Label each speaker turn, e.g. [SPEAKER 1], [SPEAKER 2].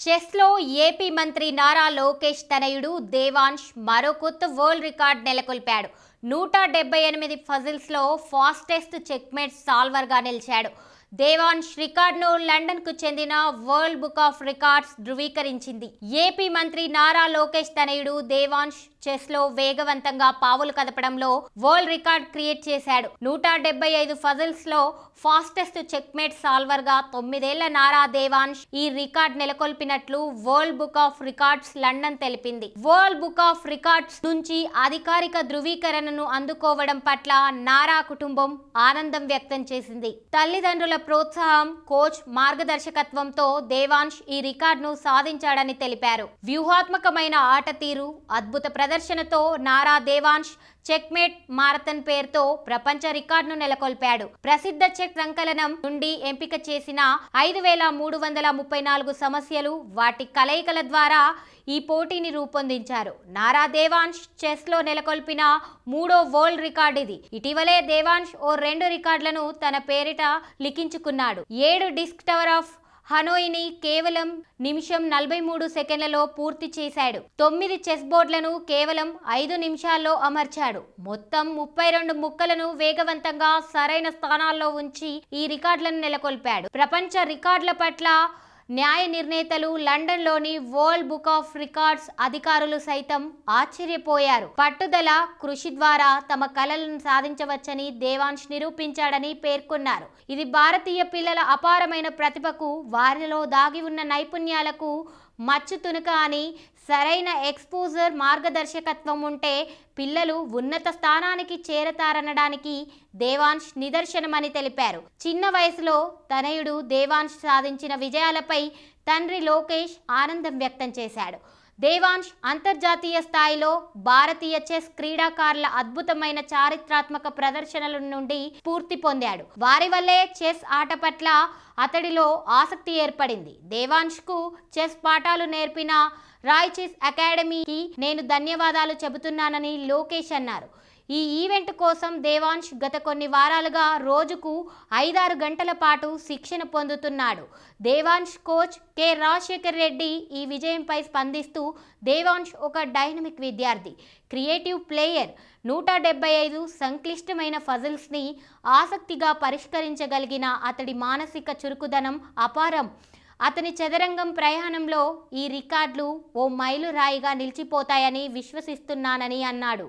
[SPEAKER 1] Chess లో AP మంత్రి నారా లోకేష్ తనయుడు దేవాంశ్ మరో కొత్త వరల్డ్ రికార్డ్ నెలకొల్పాడు. 178 పజిల్స్ లో ఫాస్టెస్ట్ చెక్మేట్ సాల్వర్ గా నిలిచాడు. దేవాంశ్ రికార్డును లండన్ కు చెందిన వరల్డ్ బుక్ ఆఫ్ రికార్డ్స్ ధృవీకరించింది. ఏపీ మంత్రి నారా లోకేష్ తనయుడు దేవాంశ్ చెస్ లో వేగవంతంగా పావులు కదపడంలో వరల్డ్ రికార్డ్ క్రియేట్ చేశాడు. 175 పజిల్స్ లో ఫాస్టెస్ట్ చెక్మేట్ సాల్వర్ గా 9 ఏళ్ల నారా దేవాంశ్ ఈ రికార్డ్ నెలకొల్పినట్లు world book of records London తెలిపింది. వరల్డ్ బుక్ ఆఫ్ రికార్డ్స్ నుంచి అధికారిక ధృవీకరణను అందుకోవడం పట్ల నారా కుటుంబం ఆనందం వ్యక్తం చేసింది. తల్లిదండ్రుల ప్రోత్సాహం, కోచ్ మార్గదర్శకత్వంతో దేవాంశ్ ఈ రికార్డును సాధించాడని తెలిపారు. వ్యూహాత్మకమైన ఆట తీరు, అద్భుత ప్రదర్శనతో నారా దేవాంశ్ చెక్మేట్ మారథన్ పేరుతో ప్రపంచ రికార్డును నెలకొల్పాడు. ప్రసిద్ధ చెక్ సంకలనం నుండి ఎంపిక చేసిన 5334 సమస్యలు, వాటి కలయికల ద్వారా ఈ పోటీని రూపొందించారు. నారా దేవాంశ్ చెస్ లో నెలకొల్పిన 3వ వరల్డ్ రికార్డ్ ఇది. ఇటీవలే దేవాంశ్ ఓ 2 రికార్డులను తన పేరిట లిఖించుకున్నాడు. 7 డిస్క్ టవర్ ఆఫ్ హనోయిని కేవలం నిమిషం 43 సెకండ్లలో పూర్తి చేశాడు. 9 చెస్ బోర్డులను కేవలం 5 నిమిషాల్లో అమర్చాడు. మొత్తం 32 ముక్కలను వేగవంతంగా సరైన స్థానాల్లో ఉంచి ఈ రికార్డులను నెలకొల్పాడు. ప్రపంచ రికార్డుల పట్ల న్యాయ నిర్ణేతలు, లండన్లోని వరల్డ్ బుక్ ఆఫ్ రికార్డ్స్ అధికారులు సైతం ఆశ్చర్యపోయారు. పట్టుదల, కృషి ద్వారా తమ కలలను సాధించవచ్చని దేవాంశ్ నిరూపించాడని పేర్కొన్నారు. ఇది భారతీయ పిల్లల అపారమైన ప్రతిభకు, వారిలో దాగి ఉన్న నైపుణ్యాలకు మచ్చు తునక అని, సరైన ఎక్స్పోజర్, మార్గదర్శకత్వం ఉంటే పిల్లలు ఉన్నత స్థానానికి చేరతారనడానికి దేవాంశ్ నిదర్శనమని తెలిపారు. చిన్న వయసులో తనయుడు దేవాంశ్ సాధించిన విజయాలపై తండ్రి లోకేష్ ఆనందం వ్యక్తం చేశాడు. దేవాంశ్ అంతర్జాతీయ స్థాయిలో భారతీయ చెస్ క్రీడాకారుల అద్భుతమైన చారిత్రాత్మక ప్రదర్శనల నుండి స్ఫూర్తి పొందాడు. వారి వల్లే చెస్ ఆట పట్ల అతడిలో ఆసక్తి ఏర్పడింది. దేవాంశ్ కు చెస్ పాఠాలు నేర్పిన రాయ్ చెస్ అకాడమీకి నేను ధన్యవాదాలు చెబుతున్నానని లోకేష్ అన్నారు. ఈ ఈవెంట్ కోసం దేవాంశ్ గత కొన్ని వారాలుగా రోజుకు 5-6 గంటల పాటు శిక్షణ పొందుతున్నాడు. దేవాంశ్ కోచ్ కె రాజశేఖర్ రెడ్డి ఈ విజయంపై స్పందిస్తూ, దేవాంశ్ ఒక డైనమిక్ విద్యార్థి, క్రియేటివ్ ప్లేయర్. 175 సంక్లిష్టమైన పజిల్స్ని ఆసక్తిగా పరిష్కరించగలిగిన అతడి మానసిక చురుకుదనం అపారం. అతని చదరంగం ప్రయాణంలో ఈ రికార్డులు ఓ మైలురాయిగా నిలిచిపోతాయని విశ్వసిస్తున్నానని అన్నాడు.